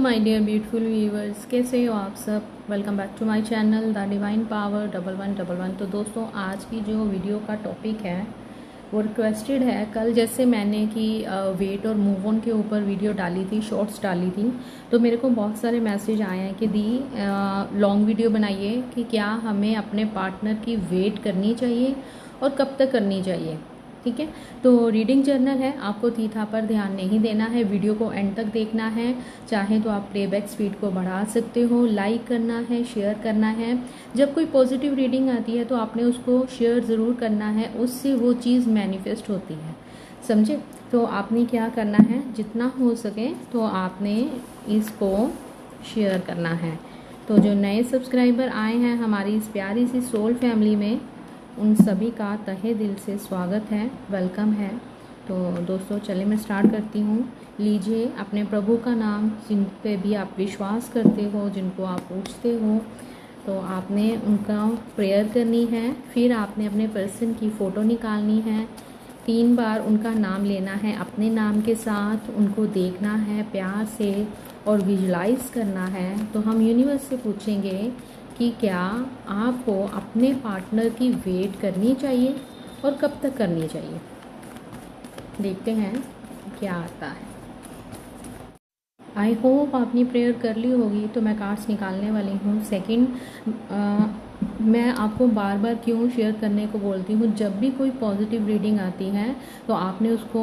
My dear beautiful viewers, कैसे हो आप सब। Welcome back to my channel the divine power 1111। तो दोस्तों, आज की जो वीडियो का टॉपिक है वो रिक्वेस्टेड है। कल जैसे मैंने कि वेट और मूव ऑन के ऊपर वीडियो डाली थी, शॉर्ट्स डाली थी, तो मेरे को बहुत सारे मैसेज आए हैं कि दी लॉन्ग वीडियो बनाइए कि क्या हमें अपने पार्टनर की वेट करनी चाहिए और कब तक करनी चाहिए। ठीक है, तो रीडिंग जर्नल है, आपको थीथा पर ध्यान नहीं देना है, वीडियो को एंड तक देखना है। चाहे तो आप प्लेबैक स्पीड को बढ़ा सकते हो, लाइक करना है, शेयर करना है। जब कोई पॉजिटिव रीडिंग आती है तो आपने उसको शेयर ज़रूर करना है, उससे वो चीज़ मैनिफेस्ट होती है, समझे। तो आपने क्या करना है, जितना हो सके तो आपने इसको शेयर करना है। तो जो नए सब्सक्राइबर आए हैं हमारी इस प्यारी सी सोल फैमिली में, उन सभी का तहे दिल से स्वागत है, वेलकम है। तो दोस्तों चलिए मैं स्टार्ट करती हूँ। लीजिए अपने प्रभु का नाम, जिन पे भी आप विश्वास करते हो, जिनको आप पूछते हो, तो आपने उनका प्रेयर करनी है। फिर आपने अपने पर्सन की फ़ोटो निकालनी है, 3 बार उनका नाम लेना है अपने नाम के साथ, उनको देखना है प्यार से और विजुलाइज करना है। तो हम यूनिवर्स से पूछेंगे कि क्या आपको अपने पार्टनर की वेट करनी चाहिए और कब तक करनी चाहिए। देखते हैं क्या आता है। आई होप आपने प्रेयर कर ली होगी। तो मैं कार्ड्स निकालने वाली हूँ। सेकंड, मैं आपको बार बार क्यों शेयर करने को बोलती हूँ, जब भी कोई पॉजिटिव रीडिंग आती है तो आपने उसको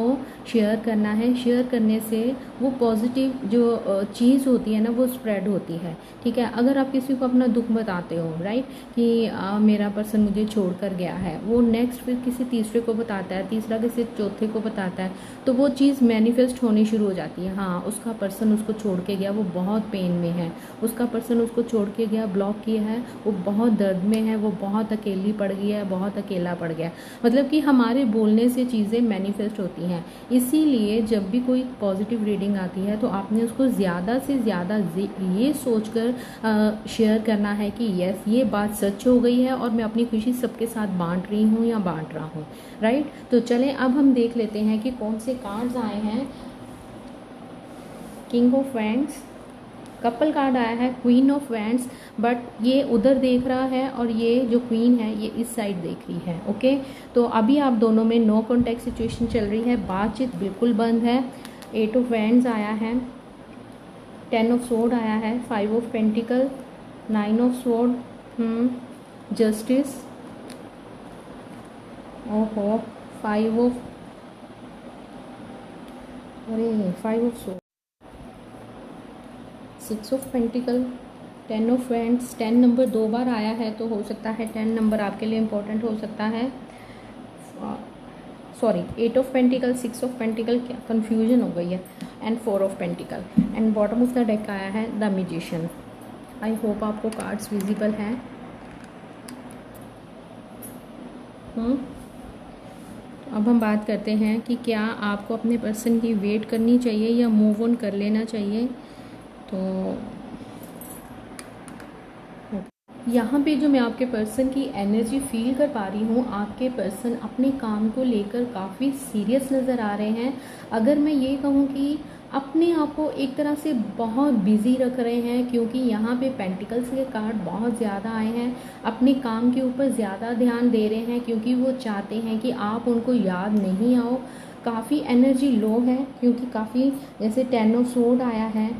शेयर करना है। शेयर करने से वो पॉजिटिव जो चीज़ होती है ना, वो स्प्रेड होती है। ठीक है, अगर आप किसी को अपना दुख बताते हो, राइट, कि मेरा पर्सन मुझे छोड़ कर गया है, वो नेक्स्ट फिर किसी तीसरे को बताता है, तीसरा किसी चौथे को बताता है, तो वो चीज़ मैनिफेस्ट होनी शुरू हो जाती है। हाँ, उसका पर्सन उसको छोड़ के गया, वो बहुत पेन में है, उसका पर्सन उसको छोड़ के गया, ब्लॉक किया है, वो बहुत दर्द में है, वो बहुत अकेली पड़ गई है, बहुत अकेला पड़ गया। मतलब कि हमारे बोलने से चीज़ें मैनिफेस्ट होती हैं। इसीलिए जब भी कोई पॉजिटिव रीडिंग आती है तो आपने उसको ज़्यादा से ज़्यादा ये सोचकर शेयर करना है कि यस, ये बात सच हो गई है और मैं अपनी खुशी सबके साथ बांट रही हूँ या बांट रहा हूँ, राइट। तो चलें अब हम देख लेते हैं कि कौन से कार्ड्स आए हैं। King of wands, couple card आया है, क्वीन ऑफ वैंड्स, बट ये उधर देख रहा है और ये जो क्वीन है ये इस साइड देख रही है। ओके, तो अभी आप दोनों में नो कॉन्टैक्ट सिचुएशन चल रही है, बातचीत बिल्कुल बंद है। 8 ऑफ वैंड्स आया है, 10 ऑफ सोर्ड आया है, 5 of pentacle, 9 of sword, justice, ओहो, 5 ऑफ, अरे 5 of sword, 6 of pentacle, 10 of wands. 10 number 2 बार आया है, तो हो सकता है 10 नंबर आपके लिए इम्पोर्टेंट हो सकता है। Sorry, 8 of pentacle, 6 of pentacle, क्या कन्फ्यूजन हो गई है, and 4 of pentacle. And bottom of the deck आया है द मैजिशियन। आई होप आपको कार्ड्स विजिबल हैं। अब हम बात करते हैं कि क्या आपको अपने पर्सन की वेट करनी चाहिए या मूव ऑन कर लेना चाहिए। तो यहाँ पे जो मैं आपके पर्सन की एनर्जी फील कर पा रही हूँ, आपके पर्सन अपने काम को लेकर काफ़ी सीरियस नज़र आ रहे हैं। अगर मैं ये कहूँ कि अपने आप को एक तरह से बहुत बिजी रख रहे हैं, क्योंकि यहाँ पे पेंटिकल्स के कार्ड बहुत ज़्यादा आए हैं। अपने काम के ऊपर ज़्यादा ध्यान दे रहे हैं क्योंकि वो चाहते हैं कि आप उनको याद नहीं आओ। काफ़ी एनर्जी लो है क्योंकि काफ़ी, जैसे 10 ऑफ सोर्ड आया है,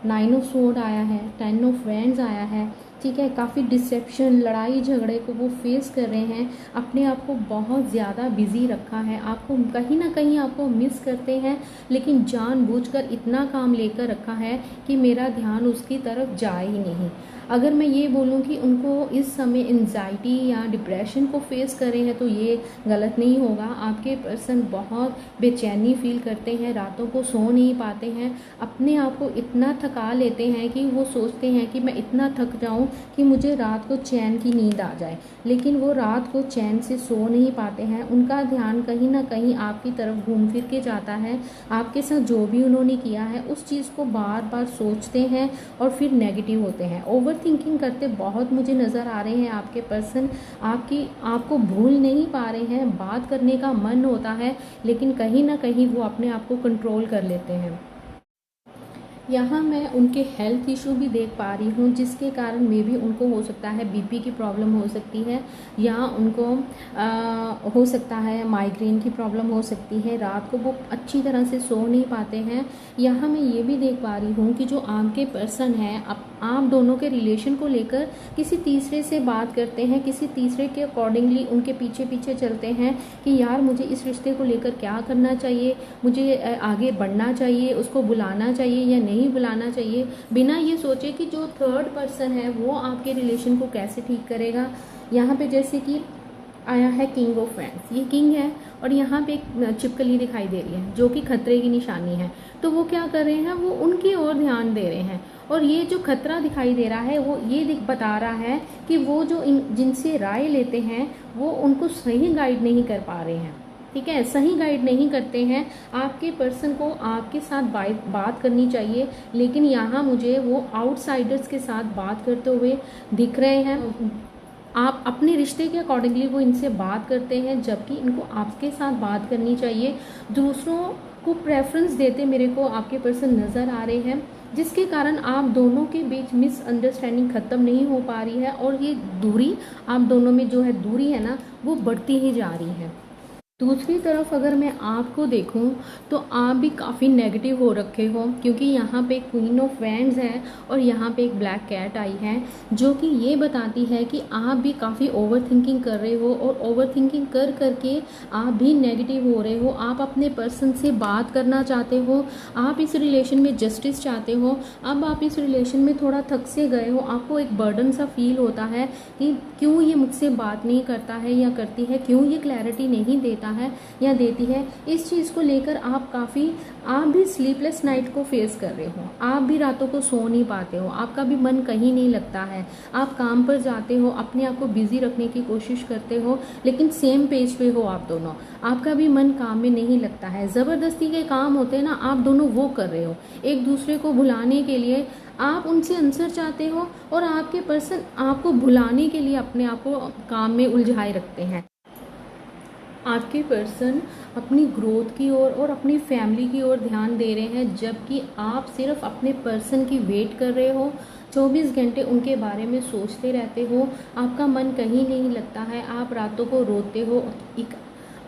9 ऑफ सोर्ड आया है, 10 ऑफ वैंड्स आया है। ठीक है, काफ़ी डिसेप्शन, लड़ाई झगड़े को वो फेस कर रहे हैं। अपने आप को बहुत ज़्यादा बिजी रखा है, आपको कहीं ना कहीं आपको मिस करते हैं, लेकिन जानबूझकर इतना काम लेकर रखा है कि मेरा ध्यान उसकी तरफ जाए ही नहीं। अगर मैं ये बोलूँ कि उनको इस समय एंजाइटी या डिप्रेशन को फेस कर रहे हैं तो ये गलत नहीं होगा। आपके पर्सन बहुत बेचैनी फील करते हैं, रातों को सो नहीं पाते हैं, अपने आप को इतना थका लेते हैं कि वो सोचते हैं कि मैं इतना थक जाऊं कि मुझे रात को चैन की नींद आ जाए, लेकिन वो रात को चैन से सो नहीं पाते हैं। उनका ध्यान कहीं ना कहीं आपकी तरफ घूम फिर के जाता है। आपके साथ जो भी उन्होंने किया है उस चीज़ को बार बार सोचते हैं और फिर नेगेटिव होते हैं, ओवर थिंकिंग करते बहुत मुझे नज़र आ रहे हैं। आपके पर्सन आपको भूल नहीं पा रहे हैं, बात करने का मन होता है लेकिन कहीं ना कहीं वो अपने आप को कंट्रोल कर लेते हैं। यहाँ मैं उनके हेल्थ इशू भी देख पा रही हूँ, जिसके कारण मे भी उनको हो सकता है बीपी की प्रॉब्लम हो सकती है, या उनको हो सकता है माइग्रेन की प्रॉब्लम हो सकती है। रात को वो अच्छी तरह से सो नहीं पाते हैं। यहाँ मैं ये भी देख पा रही हूँ कि जो आपके पर्सन हैं, आप दोनों के रिलेशन को लेकर किसी तीसरे से बात करते हैं, किसी तीसरे के अकॉर्डिंगली उनके पीछे पीछे चलते हैं कि यार मुझे इस रिश्ते को लेकर क्या करना चाहिए, मुझे आगे बढ़ना चाहिए, उसको बुलाना चाहिए या नहीं बुलाना चाहिए, बिना ये सोचे कि जो थर्ड पर्सन है वो आपके रिलेशन को कैसे ठीक करेगा। यहाँ पे जैसे कि आया है किंग ऑफ फ्रेंड्स, ये किंग है और यहाँ पे एक छिपकली दिखाई दे रही है जो कि खतरे की निशानी है। तो वो क्या कर रहे हैं, वो उनकी ओर ध्यान दे रहे हैं, और ये जो खतरा दिखाई दे रहा है वो ये बता रहा है कि वो जो जिनसे राय लेते हैं वो उनको सही गाइड नहीं कर पा रहे हैं। ठीक है, सही गाइड नहीं करते हैं। आपके पर्सन को आपके साथ बात करनी चाहिए, लेकिन यहाँ मुझे वो आउटसाइडर्स के साथ बात करते हुए दिख रहे हैं। आप अपने रिश्ते के अकॉर्डिंगली वो इनसे बात करते हैं, जबकि इनको आपके साथ बात करनी चाहिए। दूसरों को प्रेफरेंस देते मेरे को आपके पर्सन नज़र आ रहे हैं, जिसके कारण आप दोनों के बीच मिसअंडरस्टैंडिंग ख़त्म नहीं हो पा रही है, और ये दूरी आप दोनों में जो है दूरी है ना, वो बढ़ती ही जा रही है। दूसरी तरफ अगर मैं आपको देखूं तो आप भी काफ़ी नेगेटिव हो रखे हो, क्योंकि यहाँ पे क्वीन ऑफ वैंड्स है और यहाँ पे एक ब्लैक कैट आई है, जो कि ये बताती है कि आप भी काफ़ी ओवर थिंकिंग कर रहे हो, और ओवर थिंकिंग कर करके आप भी नेगेटिव हो रहे हो। आप अपने पर्सन से बात करना चाहते हो, आप इस रिलेशन में जस्टिस चाहते हो। अब आप इस रिलेशन में थोड़ा थक से गए हो, आपको एक बर्डन सा फील होता है कि क्यों ये मुझसे बात नहीं करता है या करती है, क्यों ये क्लैरिटी नहीं देता है या देती है। इस चीज़ को लेकर आप भी स्लीपलेस नाइट को फेस कर रहे हो, आप भी रातों को सो नहीं पाते हो, आपका भी मन कहीं नहीं लगता है। आप काम पर जाते हो, अपने आप को बिजी रखने की कोशिश करते हो, लेकिन सेम पेज पे हो आप दोनों, आपका भी मन काम में नहीं लगता है। ज़बरदस्ती के काम होते हैं ना, आप दोनों वो कर रहे हो। एक दूसरे को भुलाने के लिए आप उनसे आंसर चाहते हो, और आपके पर्सन आपको भुलाने के लिए अपने आप को काम में उलझाए रखते हैं। आपके पर्सन अपनी ग्रोथ की ओर और अपनी फैमिली की ओर ध्यान दे रहे हैं, जबकि आप सिर्फ अपने पर्सन की वेट कर रहे हो। 24 घंटे उनके बारे में सोचते रहते हो, आपका मन कहीं नहीं लगता है, आप रातों को रोते हो, एक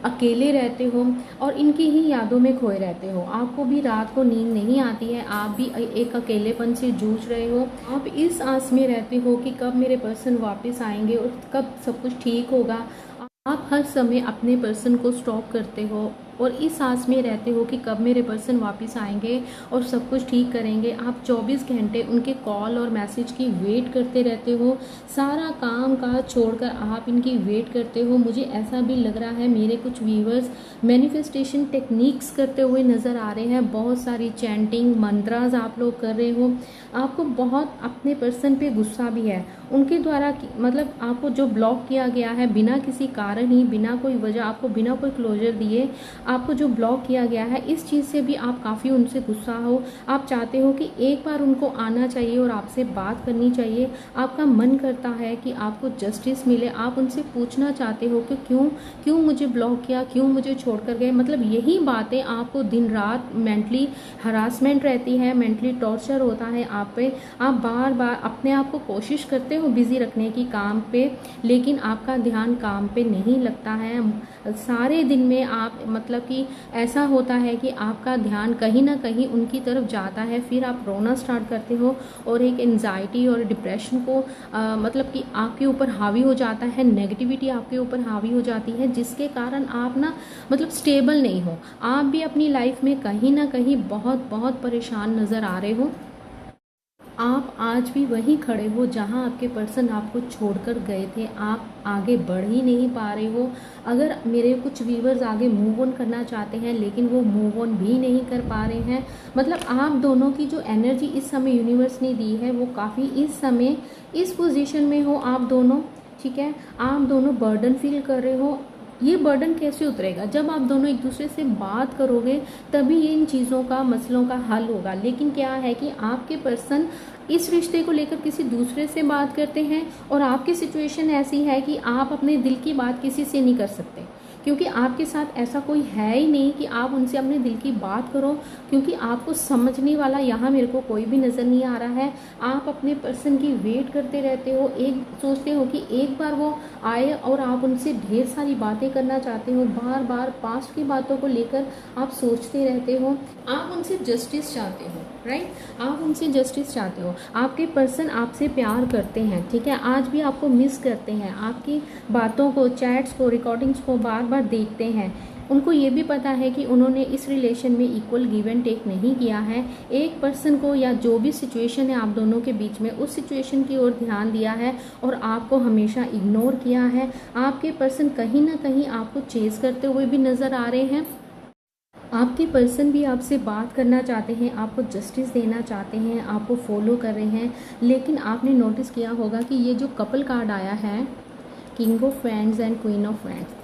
अकेले रहते हो और इनकी ही यादों में खोए रहते हो। आपको भी रात को नींद नहीं आती है, आप भी एक अकेलेपन से जूझ रहे हो। आप इस आस में रहते हो कि कब मेरे पर्सन वापस आएंगे और कब सब कुछ ठीक होगा। आप हर समय अपने पर्सन को स्टॉप करते हो और इस आस में रहते हो कि कब मेरे पर्सन वापस आएंगे और सब कुछ ठीक करेंगे। आप 24 घंटे उनके कॉल और मैसेज की वेट करते रहते हो, सारा काम काज छोड़कर आप इनकी वेट करते हो। मुझे ऐसा भी लग रहा है मेरे कुछ व्यूवर्स मैनिफेस्टेशन टेक्निक्स करते हुए नज़र आ रहे हैं, बहुत सारी चैंटिंग मंत्रास आप लोग कर रहे हो। आपको बहुत अपने पर्सन पे गुस्सा भी है, उनके द्वारा मतलब आपको जो ब्लॉक किया गया है बिना किसी कारण ही, बिना कोई वजह, आपको बिना कोई क्लोजर दिए आपको जो ब्लॉक किया गया है, इस चीज़ से भी आप काफ़ी उनसे गुस्सा हो। आप चाहते हो कि एक बार उनको आना चाहिए और आपसे बात करनी चाहिए। आपका मन करता है कि आपको जस्टिस मिले, आप उनसे पूछना चाहते हो कि क्यों मुझे ब्लॉक किया, क्यों मुझे छोड़कर गए। मतलब यही बातें आपको दिन रात मेंटली हरासमेंट रहती है, मेंटली टॉर्चर होता है आप पे। आप बार बार अपने आप को कोशिश करते हो बिजी रखने की काम पे, लेकिन आपका ध्यान काम पे नहीं लगता है। सारे दिन में आप मतलब कि ऐसा होता है कि आपका ध्यान कहीं ना कहीं उनकी तरफ जाता है, फिर आप रोना स्टार्ट करते हो और एक एंजाइटी और डिप्रेशन को मतलब कि आपके ऊपर हावी हो जाता है, नेगेटिविटी आपके ऊपर हावी हो जाती है, जिसके कारण आप ना मतलब स्टेबल नहीं हो। आप भी अपनी लाइफ में कहीं ना कहीं बहुत बहुत परेशान नज़र आ रहे हो। आप आज भी वहीं खड़े हो जहां आपके पर्सन आपको छोड़कर गए थे, आप आगे बढ़ ही नहीं पा रहे हो। अगर मेरे कुछ व्यूवर्स आगे मूव ऑन करना चाहते हैं, लेकिन वो मूव ऑन भी नहीं कर पा रहे हैं। मतलब आप दोनों की जो एनर्जी इस समय यूनिवर्स ने दी है, वो काफ़ी इस समय इस पोजीशन में हो आप दोनों। ठीक है, आप दोनों बर्डन फील कर रहे हो। ये बर्डन कैसे उतरेगा? जब आप दोनों एक दूसरे से बात करोगे तभी ये इन चीज़ों का, मसलों का हल होगा। लेकिन क्या है कि आपके पर्सन इस रिश्ते को लेकर किसी दूसरे से बात करते हैं, और आपकी सिचुएशन ऐसी है कि आप अपने दिल की बात किसी से नहीं कर सकते, क्योंकि आपके साथ ऐसा कोई है ही नहीं कि आप उनसे अपने दिल की बात करो, क्योंकि आपको समझने वाला यहाँ मेरे को कोई भी नज़र नहीं आ रहा है। आप अपने पर्सन की वेट करते रहते हो, एक सोचते हो कि एक बार वो आए और आप उनसे ढेर सारी बातें करना चाहते हो, बार बार पास्ट की बातों को लेकर आप सोचते रहते हो, आप उनसे जस्टिस चाहते हो, राइट, आप उनसे जस्टिस चाहते हो। आपके पर्सन आपसे प्यार करते हैं, ठीक है, आज भी आपको मिस करते हैं, आपकी बातों को, चैट्स को, रिकॉर्डिंग्स को बार बार देखते हैं। उनको ये भी पता है कि उन्होंने इस रिलेशन में इक्वल गिव एंड टेक नहीं किया है। एक पर्सन को या जो भी सिचुएशन है आप दोनों के बीच में, उस सिचुएशन की ओर ध्यान दिया है और आपको हमेशा इग्नोर किया है। आपके पर्सन कहीं ना कहीं आपको चेज करते हुए भी नज़र आ रहे हैं। आपके पर्सन भी आपसे बात करना चाहते हैं, आपको जस्टिस देना चाहते हैं, आपको फॉलो कर रहे हैं, लेकिन आपने नोटिस किया होगा कि ये जो कपल कार्ड आया है, king of wands and queen of wands,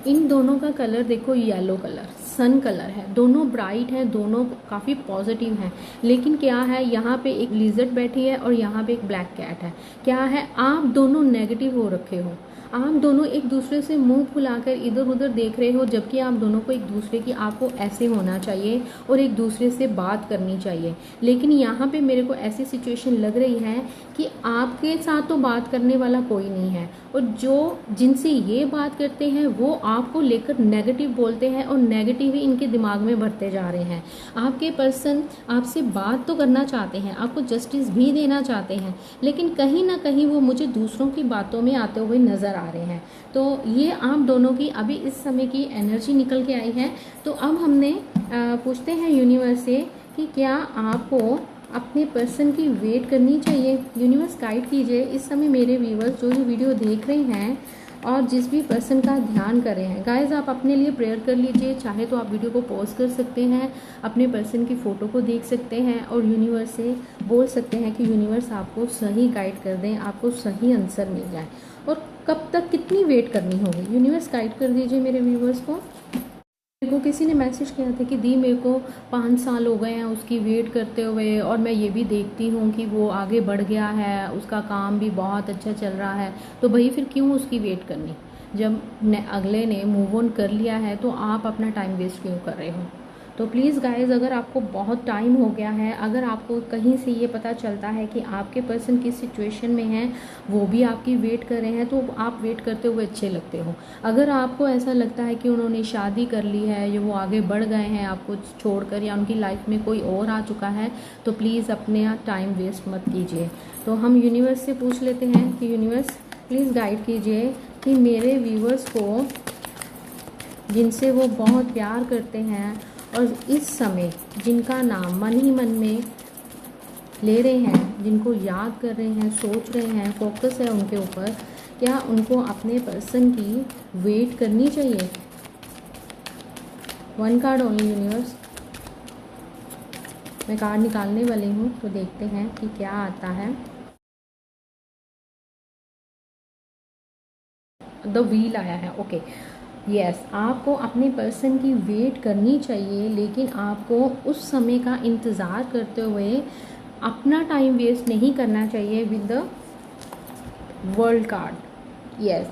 इन दोनों का कलर देखो, येलो कलर, सन कलर है, दोनों ब्राइट हैं, दोनों काफ़ी पॉजिटिव हैं। लेकिन क्या है, यहाँ पे एक लिजर्ड बैठी है और यहाँ पे एक ब्लैक कैट है। क्या है, आप दोनों नेगेटिव हो रखे हो, आप दोनों एक दूसरे से मुंह फुलाकर इधर उधर देख रहे हो, जबकि आप दोनों को एक दूसरे की, आपको ऐसे होना चाहिए और एक दूसरे से बात करनी चाहिए। लेकिन यहाँ पे मेरे को ऐसी सिचुएशन लग रही है कि आपके साथ तो बात करने वाला कोई नहीं है, और जो जिनसे ये बात करते हैं वो आपको लेकर नेगेटिव बोलते हैं और नेगेटिव ही इनके दिमाग में भरते जा रहे हैं। आपके पर्सन आपसे बात तो करना चाहते हैं, आपको जस्टिस भी देना चाहते हैं, लेकिन कहीं ना कहीं वो मुझे दूसरों की बातों में आते हुए नज़र आ रहे हैं। तो ये आप दोनों की अभी इस समय की एनर्जी निकल के आई है। तो अब हमने पूछते हैं यूनिवर्स से कि क्या आपको अपने पर्सन की वेट करनी चाहिए। यूनिवर्स गाइड कीजिए इस समय मेरे व्यूअर्स जो ये वीडियो देख रहे हैं और जिस भी पर्सन का ध्यान कर रहे हैं। गाइज आप अपने लिए प्रेयर कर लीजिए, चाहे तो आप वीडियो को पॉज कर सकते हैं, अपने पर्सन की फ़ोटो को देख सकते हैं और यूनिवर्स से बोल सकते हैं कि यूनिवर्स आपको सही गाइड कर दें, आपको सही आंसर मिल जाए। और कब तक कितनी वेट करनी होगी, यूनिवर्स गाइड कर दीजिए मेरे व्यूअर्स को। मेरे को किसी ने मैसेज किया था कि दी मेरे को 5 साल हो गए हैं उसकी वेट करते हुए, और मैं ये भी देखती हूँ कि वो आगे बढ़ गया है, उसका काम भी बहुत अच्छा चल रहा है, तो भाई फिर क्यों उसकी वेट करनी, जब अगले ने मूव ऑन कर लिया है तो आप अपना टाइम वेस्ट क्यों कर रहे हो। तो प्लीज़ गाइज, अगर आपको बहुत टाइम हो गया है, अगर आपको कहीं से ये पता चलता है कि आपके पर्सन किस सिचुएशन में है, वो भी आपकी वेट कर रहे हैं, तो आप वेट करते हुए अच्छे लगते हो। अगर आपको ऐसा लगता है कि उन्होंने शादी कर ली है या वो आगे बढ़ गए हैं आपको छोड़कर, या उनकी लाइफ में कोई और आ चुका है, तो प्लीज़ अपने टाइम वेस्ट मत कीजिए। तो हम यूनिवर्स से पूछ लेते हैं कि यूनिवर्स प्लीज़ गाइड कीजिए कि मेरे व्यूवर्स को, जिनसे वो बहुत प्यार करते हैं और इस समय जिनका नाम मन ही मन में ले रहे हैं, जिनको याद कर रहे हैं, सोच रहे हैं, फोकस है उनके ऊपर, क्या उनको अपने पर्सन की वेट करनी चाहिए। 1 कार्ड ओनली यूनिवर्स। मैं कार्ड निकालने वाली हूँ, तो देखते हैं कि क्या आता है। द व्हील आया है, ओके। यस, आपको अपने पर्सन की वेट करनी चाहिए, लेकिन आपको उस समय का इंतज़ार करते हुए अपना टाइम वेस्ट नहीं करना चाहिए with the world card. Yes,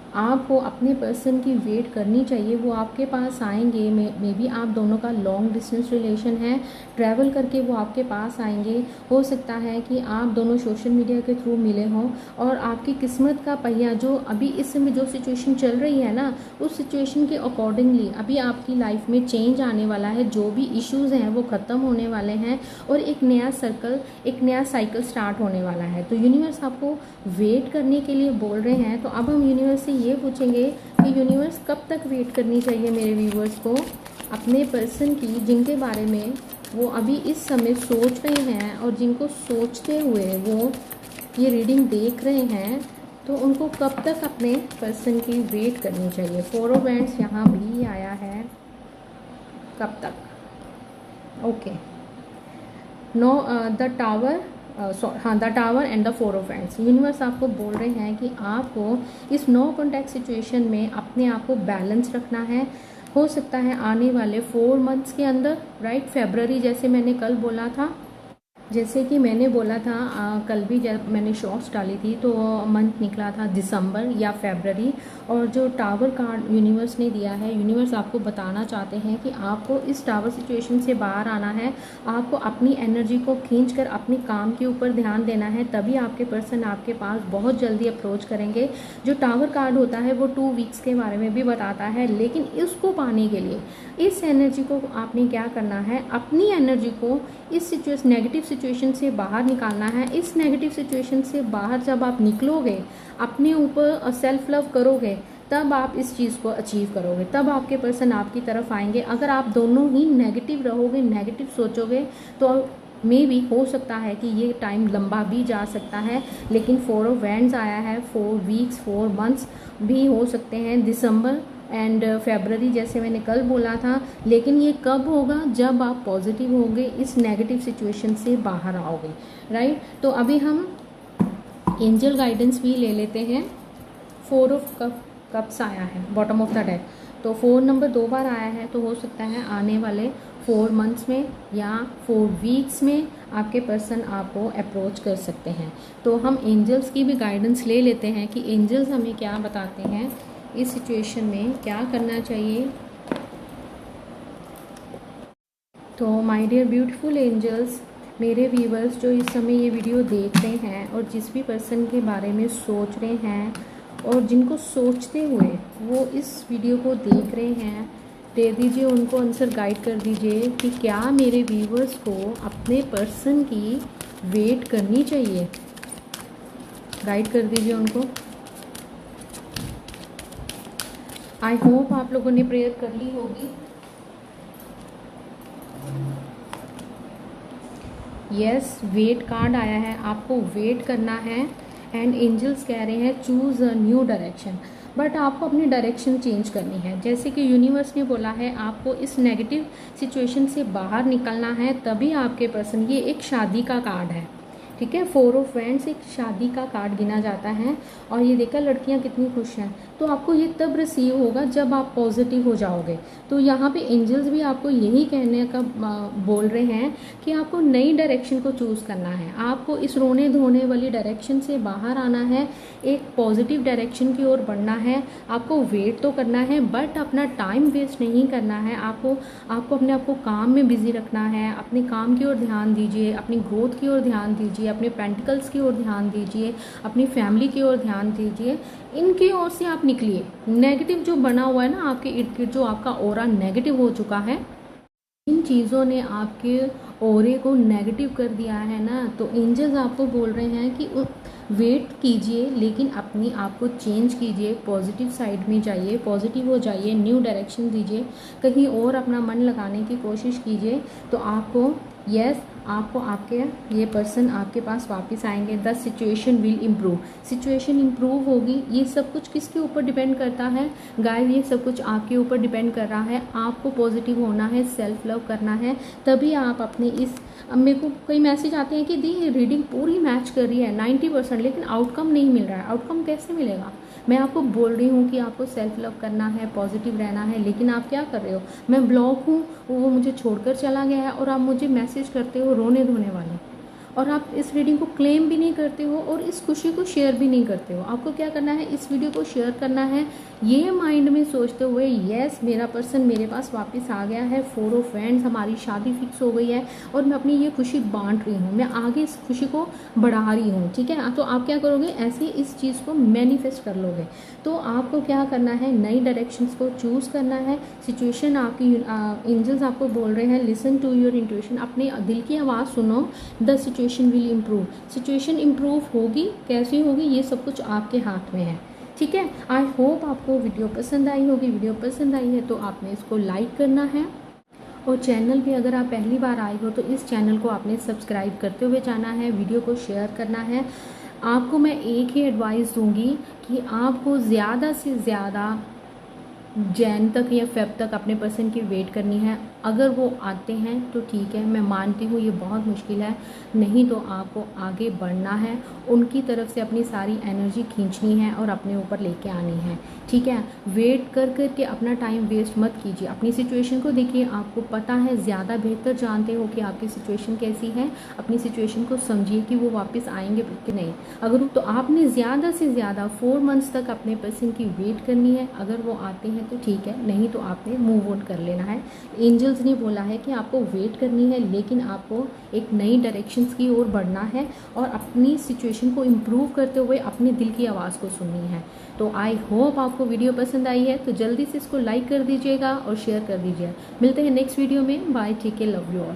आपको अपने पर्सन की वेट करनी चाहिए, वो आपके पास आएंगे। मे बी आप दोनों का लॉन्ग डिस्टेंस रिलेशन है, ट्रैवल करके वो आपके पास आएंगे। हो सकता है कि आप दोनों सोशल मीडिया के थ्रू मिले हों, और आपकी किस्मत का पहिया जो अभी इस समय जो सिचुएशन चल रही है ना, उस सिचुएशन के अकॉर्डिंगली अभी आपकी लाइफ में चेंज आने वाला है। जो भी इश्यूज़ हैं वो ख़त्म होने वाले हैं और एक नया सर्कल, एक नया साइकिल स्टार्ट होने वाला है। तो यूनिवर्स आपको वेट करने के लिए बोल रहे हैं। तो अब हम यूनिवर्स से ये पूछेंगे कि यूनिवर्स कब तक वेट करनी चाहिए मेरे व्यूवर्स को अपने पर्सन की, जिनके बारे में वो अभी इस समय सोच रहे हैं और जिनको सोचते हुए वो ये रीडिंग देख रहे हैं, तो उनको कब तक अपने पर्सन की वेट करनी चाहिए। 4 ऑफ वैंड्स यहाँ भी आया है, कब तक। Okay, know the tower, the tower and the 4 of wands. Universe आपको बोल रहे हैं कि आपको इस नो कॉन्टैक्ट सिचुएशन में अपने आप को बैलेंस रखना है। हो सकता है आने वाले 4 मंथ्स के अंदर, राइट, फरवरी जैसे मैंने कल बोला था, जैसे कि मैंने बोला था कल भी जब मैंने शॉर्ट्स डाली थी तो मंथ निकला था दिसंबर या फरवरी, और जो टावर कार्ड यूनिवर्स ने दिया है, यूनिवर्स आपको बताना चाहते हैं कि आपको इस टावर सिचुएशन से बाहर आना है, आपको अपनी एनर्जी को खींच कर अपने काम के ऊपर ध्यान देना है, तभी आपके पर्सन आपके पास बहुत जल्दी अप्रोच करेंगे। जो टावर कार्ड होता है वो 2 वीक्स के बारे में भी बताता है, लेकिन इसको पाने के लिए इस एनर्जी को आपने क्या करना है, अपनी एनर्जी को इस नेगेटिव सिचुएशन से बाहर निकालना है। इस नेगेटिव सिचुएशन से बाहर जब आप निकलोगे, अपने ऊपर सेल्फ लव करोगे, तब आप इस चीज़ को अचीव करोगे, तब आपके पर्सन आपकी तरफ आएंगे। अगर आप दोनों ही नेगेटिव रहोगे, नेगेटिव सोचोगे, तो मे भी हो सकता है कि ये टाइम लंबा भी जा सकता है। लेकिन 4 ऑफ वैंड्स आया है, 4 वीक्स 4 मंथ्स भी हो सकते हैं, दिसंबर एंड फरवरी जैसे मैंने कल बोला था। लेकिन ये कब होगा, जब आप पॉजिटिव होगे, इस नेगेटिव सिचुएशन से बाहर आओगे, राइट। तो अभी हम एंजल गाइडेंस भी ले लेते हैं। 4 ऑफ कप्स आया है बॉटम ऑफ द डेक, तो 4 नंबर 2 बार आया है, तो हो सकता है आने वाले 4 मंथ्स में या 4 वीक्स में आपके पर्सन आपको अप्रोच कर सकते हैं। तो हम एंजल्स की भी गाइडेंस ले लेते हैं कि एंजल्स हमें क्या बताते हैं, इस सिचुएशन में क्या करना चाहिए। तो माय डियर ब्यूटीफुल एंजल्स, मेरे व्यूवर्स जो इस समय ये वीडियो देख रहे हैं और जिस भी पर्सन के बारे में सोच रहे हैं और जिनको सोचते हुए वो इस वीडियो को देख रहे हैं, दे दीजिए उनको आंसर, गाइड कर दीजिए कि क्या मेरे व्यूवर्स को अपने पर्सन की वेट करनी चाहिए। गाइड कर दीजिए उनको। आई होप आप लोगों ने प्रेयर कर ली होगी। यस, वेट कार्ड आया है, आपको वेट करना है। एंड एंजल्स कह रहे हैं choose a new direction, but आपको अपनी डायरेक्शन चेंज करनी है। जैसे कि यूनिवर्स ने बोला है आपको इस नेगेटिव सिचुएशन से बाहर निकलना है, तभी आपके पर्सन, ये एक शादी का कार्ड है, ठीक है। 4 ऑफ वैंड्स एक शादी का कार्ड गिना जाता है, और ये देखकर लड़कियां कितनी खुश हैं। तो आपको ये तब रिसीव होगा जब आप पॉजिटिव हो जाओगे। तो यहाँ पे एंजल्स भी आपको यही कहने का बोल रहे हैं कि आपको नई डायरेक्शन को चूज़ करना है, आपको इस रोने धोने वाली डायरेक्शन से बाहर आना है, एक पॉजिटिव डायरेक्शन की ओर बढ़ना है। आपको वेट तो करना है, बट अपना टाइम वेस्ट नहीं करना है। आपको अपने आप को काम में बिजी रखना है, अपने काम की ओर ध्यान दीजिए, अपनी ग्रोथ की ओर ध्यान दीजिए, अपने पेंटिकल्स की ओर ध्यान दीजिए, अपनी फैमिली की ओर ध्यान दीजिए। इनकी ओर से आप निकलिए। नेगेटिव जो बना हुआ है ना आपके इर्द गिर्द, जो आपका ऑरा नेगेटिव हो चुका है, इन चीज़ों ने आपके ऑरे को नेगेटिव कर दिया है ना, तो एंजल्स आपको बोल रहे हैं कि वेट कीजिए, लेकिन अपनी आप को चेंज कीजिए, पॉजिटिव साइड में जाइए, पॉजिटिव हो जाइए, न्यू डायरेक्शन दीजिए, कहीं और अपना मन लगाने की कोशिश कीजिए। तो आपको आपको आपके ये पर्सन आपके पास वापस आएंगे। The situation will improve, situation improve होगी। ये सब कुछ किसके ऊपर डिपेंड करता है गाइस, ये सब कुछ आपके ऊपर डिपेंड कर रहा है। आपको पॉजिटिव होना है, सेल्फ लव करना है, तभी आप अपने इस, अब मेरे को कई मैसेज आते हैं कि दी रीडिंग पूरी मैच कर रही है 90%, लेकिन आउटकम नहीं मिल रहा है। आउटकम कैसे मिलेगा? मैं आपको बोल रही हूँ कि आपको सेल्फ लव करना है, पॉजिटिव रहना है, लेकिन आप क्या कर रहे हो? मैं ब्लॉक हूँ, वो मुझे छोड़कर चला गया है, और आप मुझे मैसेज करते हो रोने धोने वाले, और आप इस रीडिंग को क्लेम भी नहीं करते हो और इस खुशी को शेयर भी नहीं करते हो। आपको क्या करना है, इस वीडियो को शेयर करना है, ये माइंड में सोचते हुए यस मेरा पर्सन मेरे पास वापस आ गया है, 4 ऑफ वैंड्स, हमारी शादी फिक्स हो गई है, और मैं अपनी ये खुशी बांट रही हूँ, मैं आगे इस खुशी को बढ़ा रही हूँ, ठीक है। तो आप क्या करोगे, ऐसे इस चीज़ को मैनिफेस्ट कर लोगे। तो आपको क्या करना है, नई डायरेक्शंस को चूज़ करना है। सिचुएशन आपकी एंजल्स आपको बोल रहे हैं लिसन टू योर इंट्यूशन, अपने दिल की आवाज़ सुनो। The situation will improve, situation improve होगी, कैसी होगी, ये सब कुछ आपके हाथ में है, ठीक है। आई होप आपको वीडियो पसंद आई होगी। वीडियो पसंद आई है तो आपने इसको लाइक करना है, और चैनल पे अगर आप पहली बार आए हो तो इस चैनल को आपने सब्सक्राइब करते हुए जाना है, वीडियो को शेयर करना है। आपको मैं एक ही एडवाइस दूंगी कि आपको ज़्यादा से ज़्यादा जैन तक या फेब तक अपने पर्सन की वेट करनी है। अगर वो आते हैं तो ठीक है, मैं मानती हूँ ये बहुत मुश्किल है, नहीं तो आपको आगे बढ़ना है, उनकी तरफ से अपनी सारी एनर्जी खींचनी है और अपने ऊपर लेके आनी है, ठीक है। वेट कर कर के अपना टाइम वेस्ट मत कीजिए, अपनी सिचुएशन को देखिए, आपको पता है, ज़्यादा बेहतर जानते हो कि आपकी सिचुएशन कैसी है, अपनी सिचुएशन को समझिए कि वो वापस आएंगे कि नहीं। अगर तो आपने ज़्यादा से ज़्यादा 4 मंथ्स तक अपने पर्सन की वेट करनी है, अगर वो आते हैं तो ठीक है, नहीं तो आपने मूव ऑन कर लेना है। एंजल्स ने बोला है कि आपको वेट करनी है, लेकिन आपको एक नई डायरेक्शंस की ओर बढ़ना है और अपनी सिचुएशन को इम्प्रूव करते हुए अपने दिल की आवाज़ को सुननी है। तो आई होप आपको वीडियो पसंद आई है, तो जल्दी से इसको लाइक कर दीजिएगा और शेयर कर दीजिए। मिलते हैं नेक्स्ट वीडियो में। Bye, take care, love you all.